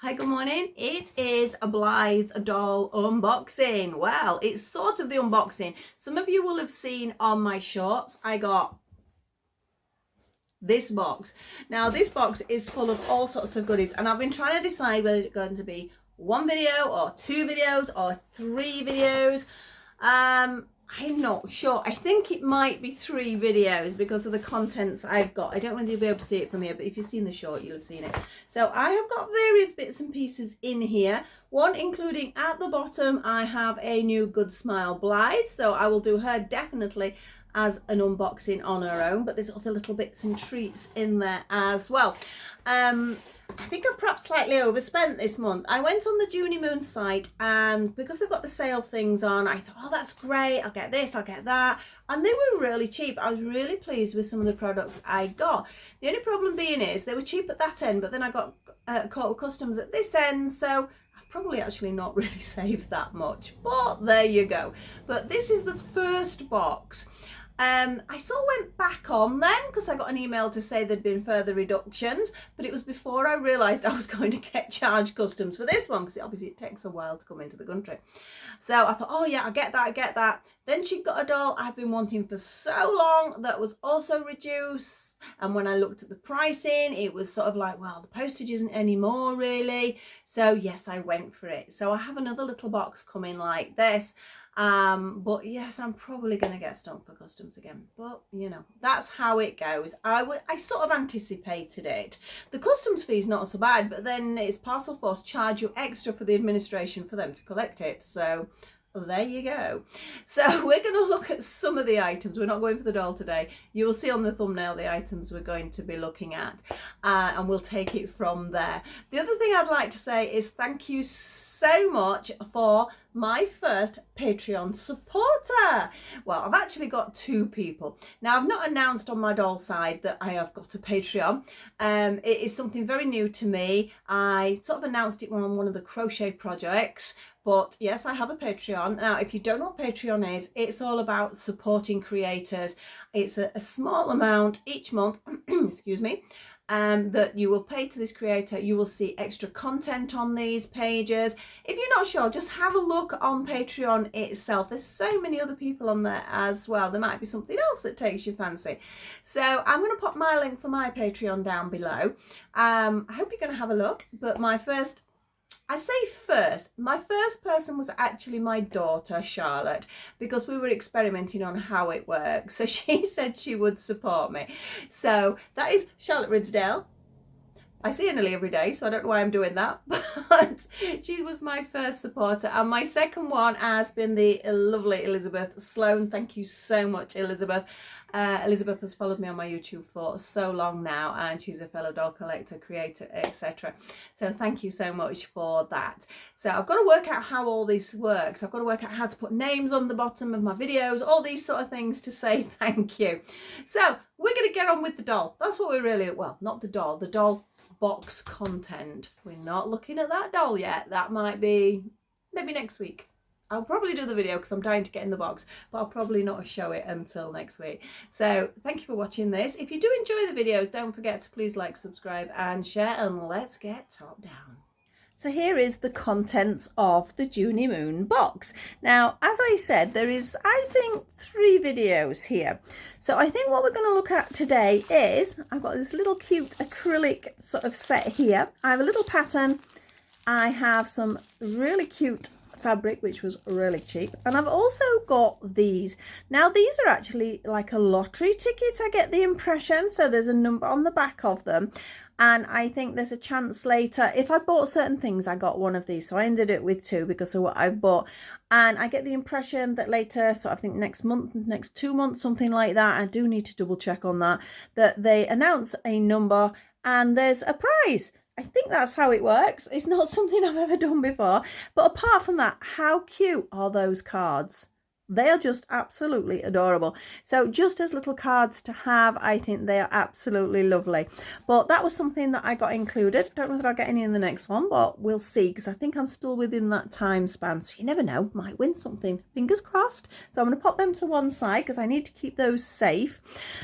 Hi, good morning. It is a Blythe doll unboxing. Well, it's sort of the unboxing. Some of you will have seen on my shorts, I got this box. Now, this box is full of all sorts of goodies, and I've been trying to decide whether it's going to be one video or two videos or three videos. I'm not sure. I think it might be three videos because of the contents I've got. I don't know whether you'll be able to see it from here, but if you've seen the short, you'll have seen it. So I have got various bits and pieces in here. One including at the bottom, I have a new Good Smile Blythe. So I will do her definitely as an unboxing on her own, but there's other little bits and treats in there as well. I think I've perhaps slightly overspent this month. I went on the Juniemoon site, and because they've got the sale things on, I thought, oh, that's great, I'll get this, I'll get that. And they were really cheap. I was really pleased with some of the products I got. The only problem being is they were cheap at that end, but then I got caught with customs at this end, so I've probably actually not really saved that much. But there you go. But this is the first box. I sort of went back on then because I got an email to say there'd been further reductions, but it was before I realised I was going to get charged customs for this one, because obviously it takes a while to come into the country. So I thought, oh yeah, I get that. Then she got a doll I've been wanting for so long that was also reduced, and when I looked at the pricing, it was sort of like, well, the postage isn't anymore really. So yes, I went for it. So I have another little box coming like this. But yes, I'm probably going to get stung for customs again, but you know, that's how it goes. I sort of anticipated it. The customs fee is not so bad, but then it's Parcel Force charge you extra for the administration for them to collect it. So there you go. So we're going to look at some of the items. We're not going for the doll today. You will see on the thumbnail the items we're going to be looking at, and we'll take it from there. The other thing I'd like to say is thank you so much for my first Patreon supporter. Well, I've actually got two people. Now, I've not announced on my doll side that I have got a Patreon. It is something very new to me. I sort of announced it on one of the crochet projects. But yes, I have a Patreon. Now, if you don't know what Patreon is, it's all about supporting creators. It's a small amount each month, excuse me, that you will pay to this creator. You will see extra content on these pages. If you're not sure, just have a look on Patreon itself. There's so many other people on there as well. There might be something else that takes your fancy. So I'm going to pop my link for my Patreon down below. I hope you're going to have a look. But my first person was actually my daughter, Charlotte, because we were experimenting on how it works. So she said she would support me. So that is Charlotte Ridsdale. I see her nearly every day, so I don't know why I'm doing that, but she was my first supporter. And my second one has been the lovely Elizabeth Sloan. Thank you so much, Elizabeth. Elizabeth has followed me on my YouTube for so long now, and she's a fellow doll collector, creator, etc. So thank you so much for that. So I've got to work out how all this works. I've got to work out how to put names on the bottom of my videos, all these sort of things to say thank you. So we're going to get on with the doll. That's what we're really, well, not the doll box content. We're not looking at that doll yet. That might be maybe next week. I'll probably do the video because I'm dying to get in the box, but I'll probably not show it until next week. So thank you for watching this. If you do enjoy the videos, don't forget to please like, subscribe and share, and let's get top down. So here is the contents of the Juniemoon box. Now, as I said, there is, I think, 3 videos here. So I think what we're going to look at today is, I've got this little cute acrylic sort of set here. I have a little pattern. I have some really cute fabric, which was really cheap, and I've also got these. Now, these are actually like a lottery ticket, I get the impression. So there's a number on the back of them, and I think there's a chance later, if I bought certain things, I got one of these. So I ended it with 2 because of what I bought, and I get the impression that later, so I think next month, next 2 months, something like that, I do need to double check on that, that they announce a number and there's a prize. I think that's how it works. It's not something I've ever done before. But apart from that, how cute are those cards? They are just absolutely adorable. So just as little cards to have, I think they are absolutely lovely. But that was something that I got included. Don't know that I'll get any in the next one, but we'll see, because I think I'm still within that time span. So you never know, might win something. Fingers crossed. So I'm going to pop them to one side because I need to keep those safe.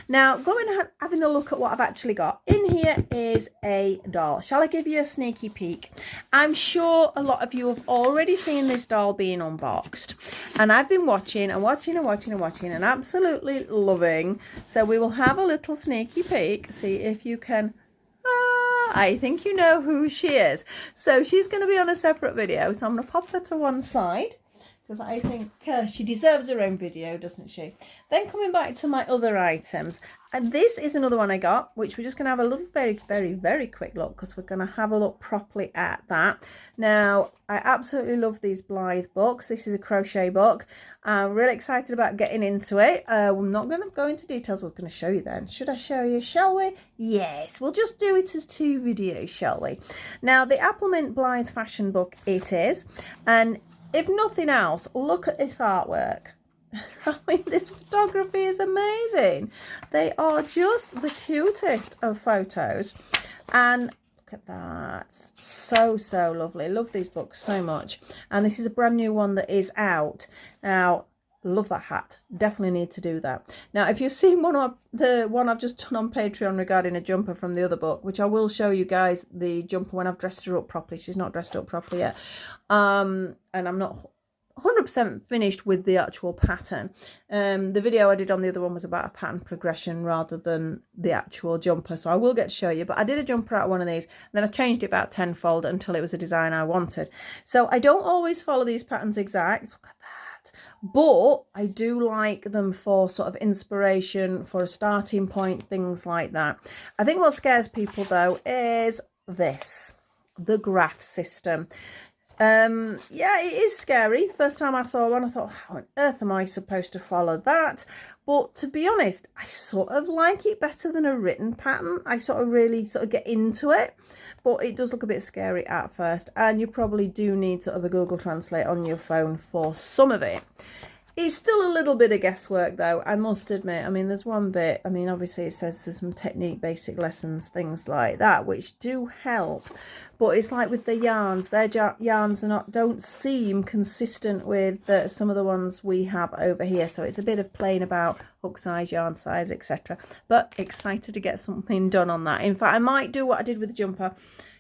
Now, going and having a look at what I've actually got. In here is a doll. Shall I give you a sneaky peek? I'm sure a lot of you have already seen this doll being unboxed. And I've been watching and absolutely loving. So we will have a little sneaky peek, see if you can. I think you know who she is. So she's going to be on a separate video, so I'm going to pop her to one side because I think she deserves her own video, doesn't she? Then coming back to my other items, and this is another one I got, which we're just going to have a little very quick look, because we're going to have a look properly at that. Now, I absolutely love these Blythe books. This is a crochet book. I'm really excited about getting into it. We're not going to go into details. We're going to show you then. Should I show you? Shall we? Yes, we'll just do it as 2 videos, shall we? Now, the Apple Mint Blythe fashion book it is, and if nothing else, look at this artwork. I mean, this photography is amazing. They are just the cutest of photos. And look at that. So lovely. Love these books so much. And this is a brand new one that is out. Now, love that hat. Definitely need to do that. Now, if you've seen the one I've just done on Patreon regarding a jumper from the other book, which I will show you guys the jumper when I've dressed her up properly. She's not dressed up properly yet. And I'm not 100% finished with the actual pattern. The video I did on the other one was about a pattern progression rather than the actual jumper, so I will get to show you. But I did a jumper out of one of these, and then I changed it about tenfold until it was a design I wanted. So I don't always follow these patterns exact. Look at that. But I do like them for sort of inspiration, for a starting point, things like that. I think what scares people though is this, the graph system. Yeah, it is scary. The first time I saw one, I thought, how on earth am I supposed to follow that? But to be honest, I sort of like it better than a written pattern. I really get into it, but it does look a bit scary at first. And you probably do need sort of a Google Translate on your phone for some of it. It's still a little bit of guesswork though, I must admit. I mean, there's one bit, I mean, obviously it says there's some technique, basic lessons, things like that, which do help. But it's like with the yarns, their yarns don't seem consistent with some of the ones we have over here. So it's a bit of playing about hook size, yarn size, etc. But excited to get something done on that. In fact, I might do what I did with the jumper,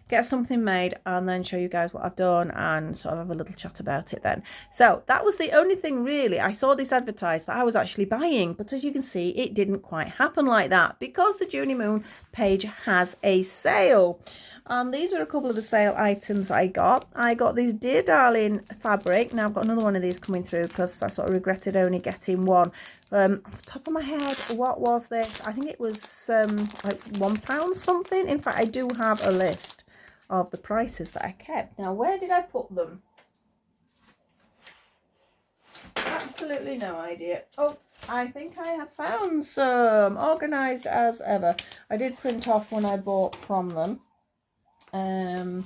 get something made and then show you guys what I've done and sort of have a little chat about it then. So that was the only thing really. I saw this advertised that I was actually buying, but as you can see, it didn't quite happen like that because the Junie Moon page has a sale. And these were a couple of the sale items I got. I got this Dear Darling fabric. Now I've got another one of these coming through because I sort of regretted only getting one. Off the top of my head, what was this? I think it was like £1 something. In fact, I do have a list of the prices that I kept. Now, where did I put them? Absolutely no idea. Oh, I think I have found some, organised as ever. I did print off when I bought from them. Let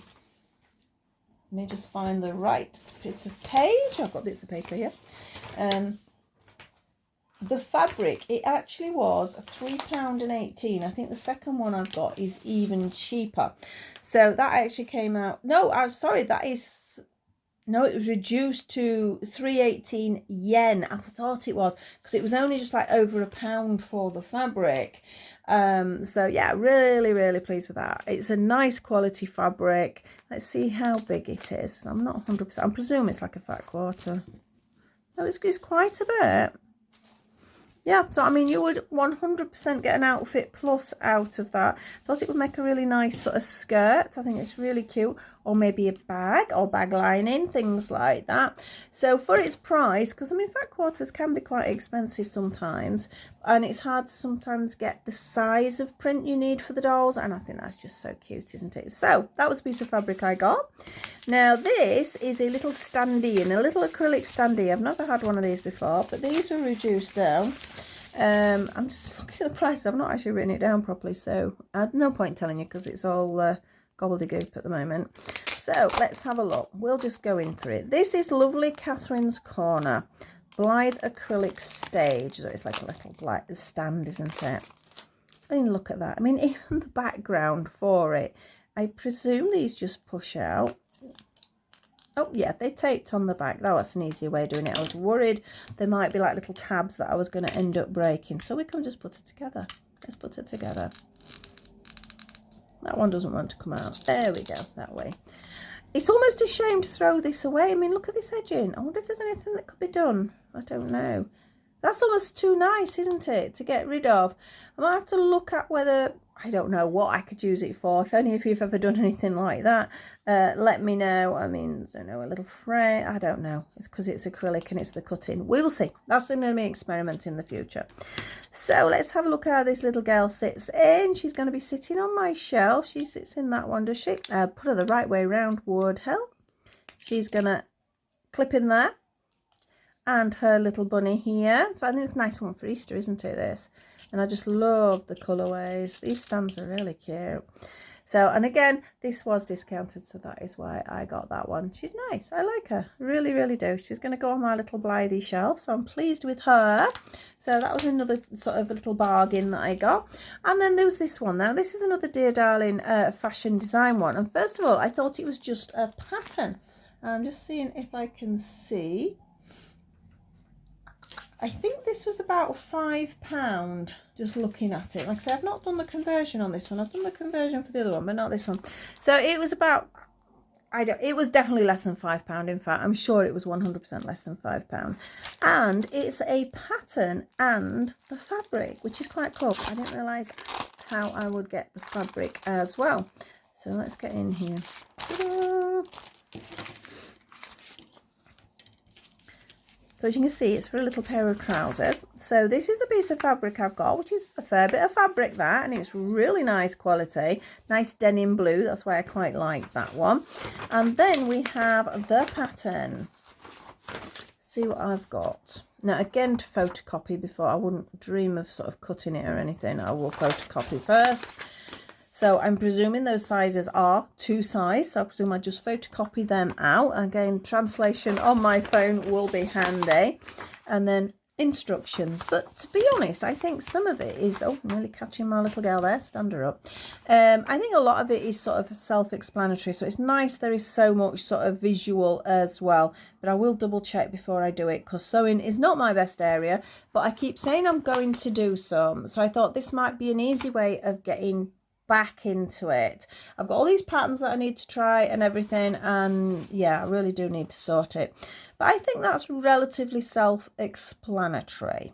me just find the right bits of page. I've got bits of paper here. The fabric, it actually was £3.18. I think the second one I've got is even cheaper. So that actually came out. No, I'm sorry. No, it was reduced to 318 yen. I thought it was because it was only just like over £1 for the fabric. So yeah, really pleased with that. It's a nice quality fabric. Let's see how big it is. I'm not 100%. I presume it's like a fat quarter. No, it's quite a bit. Yeah, so I mean, you would 100% get an outfit plus out of that. Thought it would make a really nice sort of skirt. I think it's really cute. Or maybe a bag or bag lining, things like that. So for its price, because I mean, fat quarters can be quite expensive sometimes. And it's hard to sometimes get the size of print you need for the dolls. And I think that's just so cute, isn't it? So that was a piece of fabric I got. Now this is a little standee, and a little acrylic standee. I've never had one of these before, but these were reduced down. I'm just looking at the prices. I've not actually written it down properly, so I had no point telling you because it's all gobbledygook at the moment. So let's have a look. We'll just go in through it. This is lovely Catherine's Corner. Blythe acrylic stage. So it's like a little Blythe stand, isn't it? I mean, look at that. I mean, even the background for it, I presume these just push out. Oh, yeah, they taped on the back. That was an easier way of doing it. I was worried there might be like little tabs that I was going to end up breaking. So we can just put it together. Let's put it together. That one doesn't want to come out. There we go, that way. It's almost a shame to throw this away. I mean, look at this edging. I wonder if there's anything that could be done. I don't know. That's almost too nice, isn't it, to get rid of? I might have to look at whether, I don't know what I could use it for. If any of you have ever done anything like that, let me know. I mean, I don't know, a little frame. I don't know. It's because it's acrylic and it's the cutting. We will see. That's going to be an experiment in the future. So let's have a look how this little girl sits in. She's going to be sitting on my shelf. She sits in that one, does she? Put her the right way round would help. She's going to clip in there. And her little bunny here. So I think it's a nice one for Easter, isn't it, this? And I just love the colourways. These stands are really cute. So, and again, this was discounted, so that is why I got that one. She's nice. I like her. Really, really do. She's going to go on my little Blythe shelf, so I'm pleased with her. So that was another sort of little bargain that I got. And then there was this one. Now, this is another Dear Darling fashion design one. And first of all, I thought it was just a pattern. I'm just seeing if I can see. I think this was about £5, just looking at it. Like I said, I've not done the conversion on this one. I've done the conversion for the other one, but not this one. So it was about, it was definitely less than £5. In fact, I'm sure it was 100% less than £5. And it's a pattern and the fabric, which is quite cool. I didn't realise how I would get the fabric as well. So let's get in here. Ta-da! So as you can see, it's for a little pair of trousers. So this is the piece of fabric I've got, which is a fair bit of fabric, that, and it's really nice quality. Nice denim blue, that's why I quite like that one. And then we have the pattern. See what I've got. Now again, to photocopy before, I wouldn't dream of sort of cutting it or anything. I will photocopy first. So I'm presuming those sizes are 2 size. So I presume I just photocopy them out. Again, translation on my phone will be handy. And then instructions. But to be honest, I think some of it is, oh, nearly catching my little girl there, stand her up. I think a lot of it is sort of self-explanatory. So it's nice there is so much sort of visual as well. But I will double check before I do it because sewing is not my best area. But I keep saying I'm going to do some. So I thought this might be an easy way of getting back into it. I've got all these patterns that I need to try and everything, and yeah, I really do need to sort it, but I think that's relatively self-explanatory.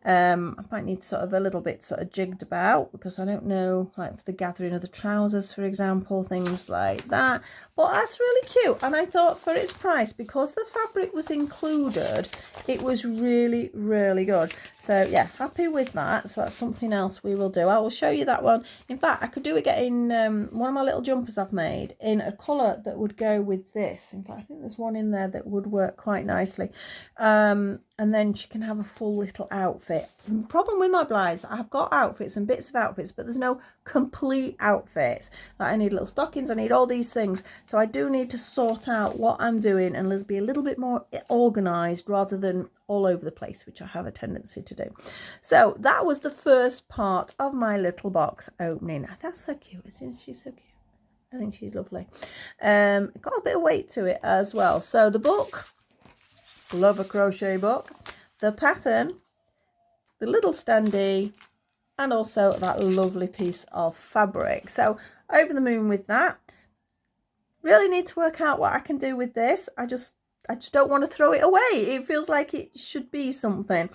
I might need sort of a little bit sort of jigged about because I don't know, like for the gathering of the trousers, for example, things like that. But that's really cute, and I thought for its price, because the fabric was included, it was really, really good. So yeah, happy with that. So that's something else we will do. I will show you that one. In fact, I could do it getting one of my little jumpers I've made in a colour that would go with this. In fact, I think there's one in there that would work quite nicely. And then she can have a full little outfit. The problem with my Blythes, I've got outfits and bits of outfits, but there's no complete outfits. Like I need little stockings, I need all these things. So I do need to sort out what I'm doing and be a little bit more organised rather than all over the place, which I have a tendency to do. So that was the first part of my little box opening. That's so cute, isn't she? So cute. I think she's lovely. Got a bit of weight to it as well. So the book, love a crochet book, the pattern, the little standee, and also that lovely piece of fabric. So over the moon with that. Really need to work out what I can do with this. I just don't want to throw it away. It feels like it should be something.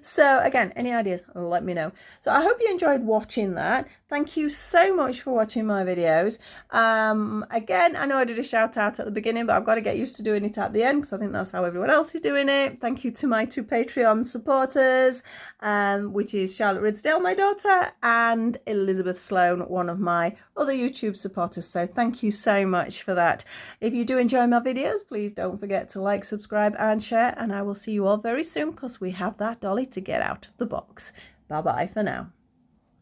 So again, any ideas, let me know. So I hope you enjoyed watching that. Thank you so much for watching my videos. Again, I know I did a shout out at the beginning, but I've got to get used to doing it at the end because I think that's how everyone else is doing it. Thank you to my 2 Patreon supporters, which is Charlotte Ridsdale, my daughter, and Elizabeth Sloan, one of my other YouTube supporters. So thank you so much for that. If you do enjoy my videos, please don't forget to like, subscribe and share, and I will see you all very soon because we have that dolly to get out of the box. Bye bye for now.